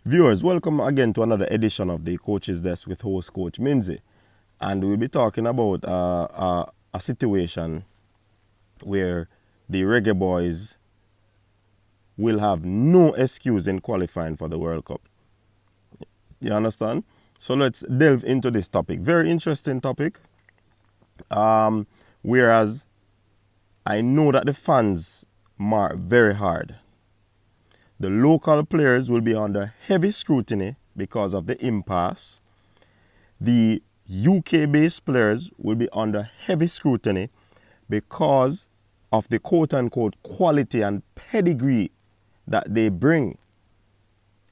Viewers, welcome again to another edition of the Coach's Desk with host Coach Minzy. And we'll be talking about a situation where the Reggae Boys will have no excuse in qualifying for the World Cup. You understand? So let's delve into this topic. Very interesting topic. Whereas I know that the fans mark very hard. The local players will be under heavy scrutiny because of the impasse. The UK-based players will be under heavy scrutiny because of the quote-unquote quality and pedigree that they bring.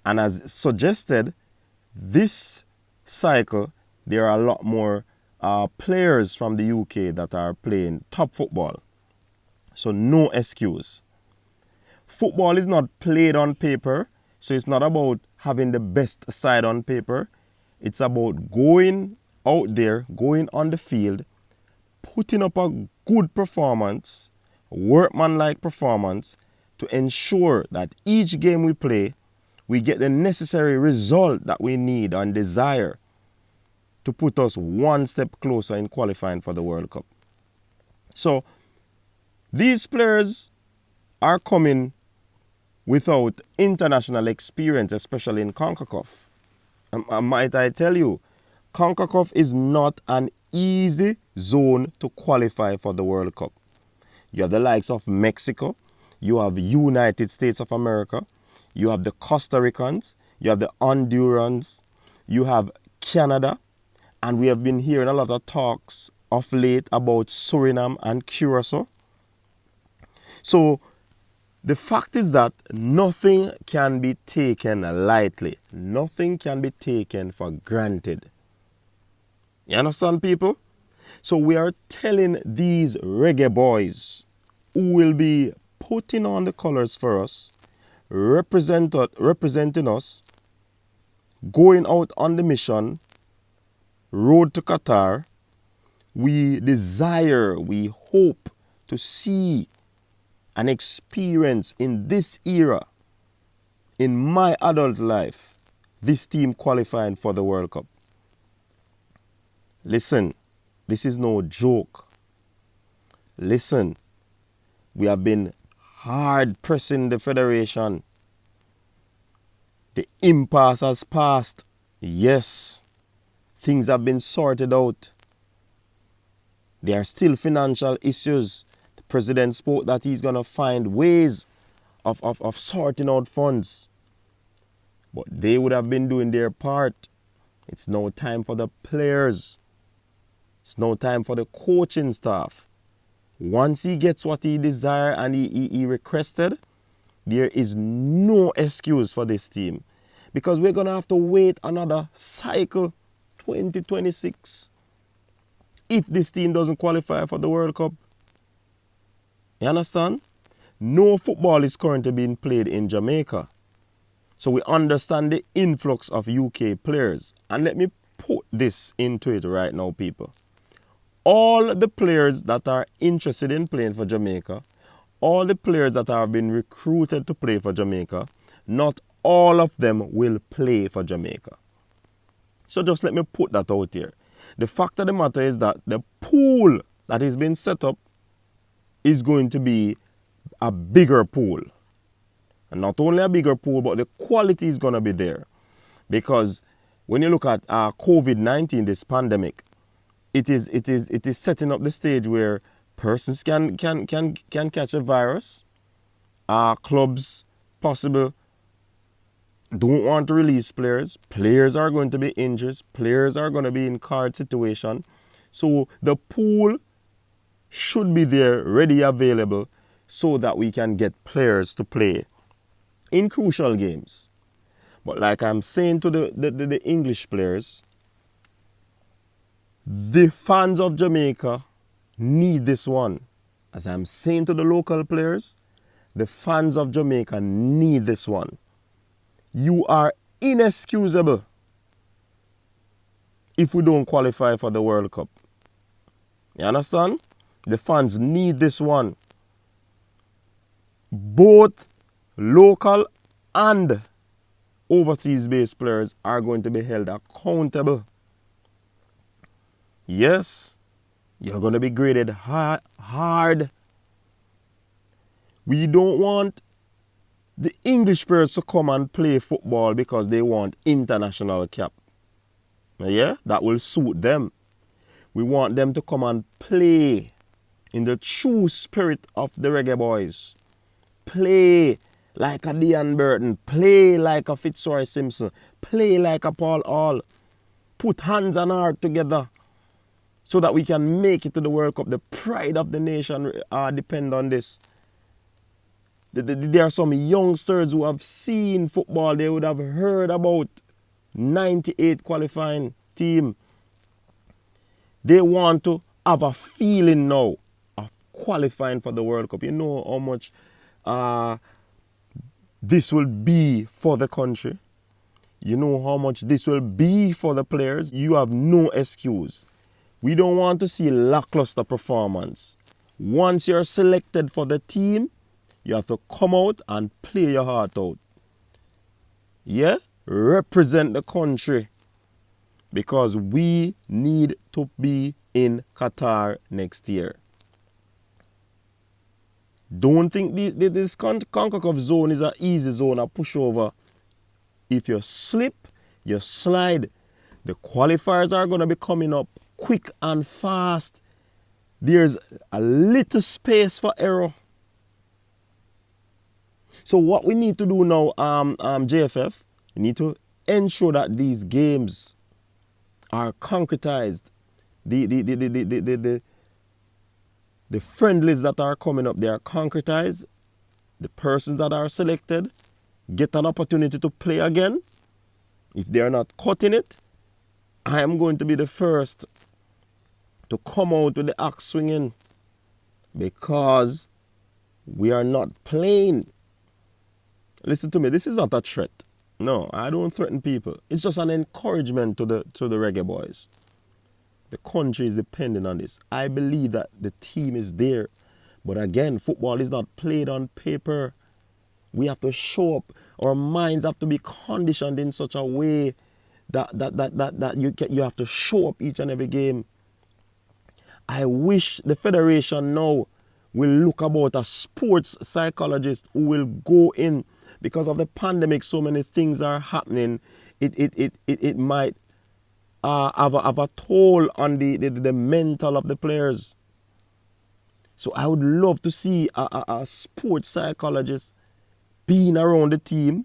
And as suggested, this cycle, there are a lot more players from the UK that are playing top football. So no excuse. Football is not played on paper, so it's not about having the best side on paper. It's about going out there, going on the field, putting up a good performance, workmanlike performance, to ensure that each game we play, we get the necessary result that we need and desire to put us one step closer in qualifying for the World Cup. So, these players are coming without international experience, especially in CONCACAF. Might I tell you, CONCACAF is not an easy zone to qualify for the World Cup. You have the likes of Mexico, you have United States of America, you have the Costa Ricans, you have the Hondurans, you have Canada, and we have been hearing a lot of talks of late about Suriname and Curacao. So, the fact is that nothing can be taken lightly. Nothing can be taken for granted. You understand, people? So we are telling these Reggae Boys who will be putting on the colors for us, representing us, going out on the mission, road to Qatar. We desire, we hope to see an experience in this era, in my adult life, this team qualifying for the World Cup. Listen, this is no joke. Listen, we have been hard pressing the federation. The impasse has passed. Yes, things have been sorted out. There are still financial issues. President spoke that he's going to find ways of sorting out funds. But they would have been doing their part. It's now time for the players. It's now time for the coaching staff. Once he gets what he desired and he requested, there is no excuse for this team. Because we're going to have to wait another cycle, 2026, if this team doesn't qualify for the World Cup. You understand? No football is currently being played in Jamaica. So we understand the influx of UK players. And let me put this into it right now, people. All the players that are interested in playing for Jamaica, all the players that have been recruited to play for Jamaica, not all of them will play for Jamaica. So just let me put that out here. The fact of the matter is that the pool that has been set up is going to be a bigger pool. And not only a bigger pool, but the quality is going to be there. Because when you look at COVID-19, this pandemic, it is setting up the stage where persons can catch a virus. Clubs possible don't want to release players. Players are going to be injured. Players are going to be in card situation. So the pool should be there, ready, available, so that we can get players to play in crucial games. But like I'm saying to the English players, the fans of Jamaica need this one. As I'm saying to the local players, the fans of Jamaica need this one. You are inexcusable if we don't qualify for the World Cup. You understand? The fans need this one. Both local and overseas-based players are going to be held accountable. Yes, you're going to be graded hard. We don't want the English players to come and play football because they want international cap. Yeah, that will suit them. We want them to come and play in the true spirit of the Reggae Boyz. Play like a Dean Burton. Play like a Fitzroy Simpson. Play like a Paul Hall. Put hands and heart together so that we can make it to the World Cup. The pride of the nation depend on this. There are some youngsters who have seen football. They would have heard about 98 qualifying team. They want to have a feeling now of qualifying for the World Cup. You know how much this will be for the country. You know how much this will be for the players. You have no excuse. We don't want to see lackluster performance. Once you're selected for the team, you have to come out and play your heart out. Yeah? Represent the country. Because we need to be in Qatar next year. Don't think this CONCACAF zone is an easy zone, a pushover. If you slip, you slide. The qualifiers are going to be coming up quick and fast. There's a little space for error. So what we need to do now, JFF, we need to ensure that these games are concretized. The friendlies that are coming up, they are concretized. The persons that are selected get an opportunity to play again. If they are not cutting it, I am going to be the first to come out with the axe swinging, because we are not playing. Listen to me, this is not a threat. No, I don't threaten people. It's just an encouragement to the Reggae Boyz. The country is depending on this. I believe that the team is there. But again, football is not played on paper. We have to show up. Our minds have to be conditioned in such a way that you have to show up each and every game. I wish the federation now will look about a sports psychologist who will go in. Because of the pandemic, so many things are happening. It might have a toll on the mental of the players. So I would love to see a sports psychologist being around the team,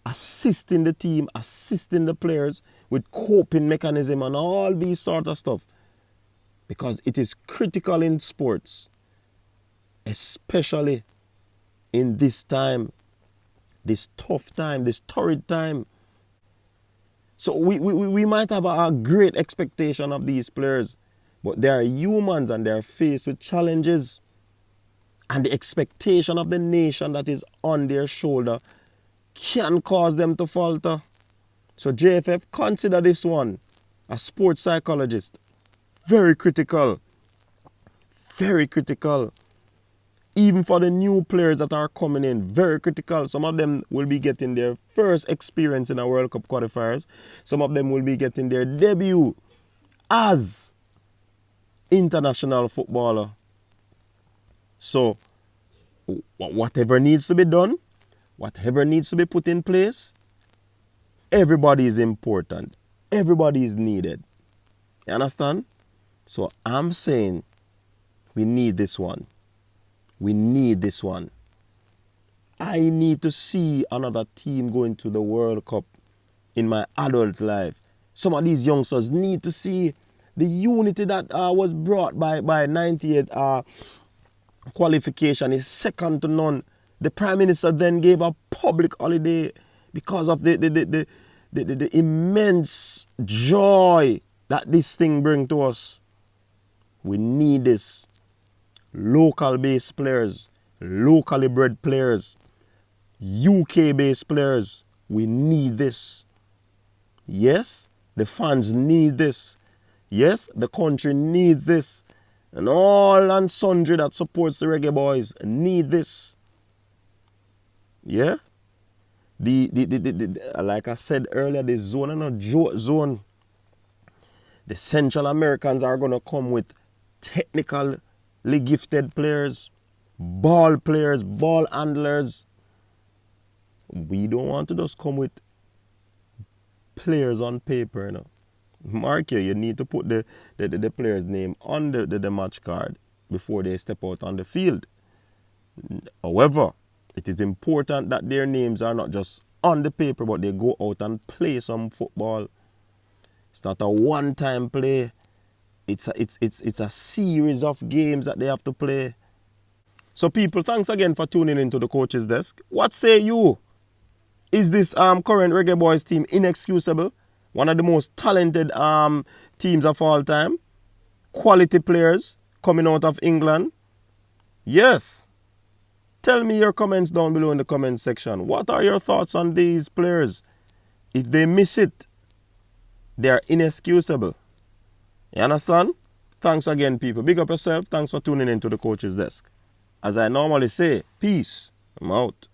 assisting the players with coping mechanism and all these sort of stuff. Because it is critical in sports, especially in this time. This tough time, this torrid time. So we might have a great expectation of these players, but they are humans and they are faced with challenges. And the expectation of the nation that is on their shoulder can cause them to falter. So JFF, consider this one, a sports psychologist. Very critical. Very critical. Even for the new players that are coming in, very critical. Some of them will be getting their first experience in a World Cup qualifiers. Some of them will be getting their debut as international footballer. So, whatever needs to be done, whatever needs to be put in place, everybody is important. Everybody is needed. You understand? So, I'm saying we need this one. We need this one. I need to see another team going to the World Cup in my adult life. Some of these youngsters need to see the unity that was brought by 98 qualification is second to none. The Prime Minister then gave a public holiday because of the immense joy that this thing brings to us. We need this. Local-based players, locally bred players, UK-based players. We need this. Yes, the fans need this. Yes, the country needs this. And all and sundry that supports the Reggae Boyz need this. Yeah? Like I said earlier, the zone and a zone. The Central Americans are going to come with technically gifted players, ball handlers. We don't want to just come with players on paper, you know. Mark you need to put the player's name on the match card before they step out on the field. However, it is important that their names are not just on the paper, but they go out and play some football. It's not a one-time play. It's a series of games that they have to play. So people, thanks again for tuning into the Coach's Desk. What say you? Is this current Reggae Boyz team inexcusable? One of the most talented teams of all time? Quality players coming out of England? Yes. Tell me your comments down below in the comment section. What are your thoughts on these players? If they miss it, they are inexcusable. You understand? Thanks again, people. Big up yourself. Thanks for tuning into the Coach's Desk. As I normally say, peace. I'm out.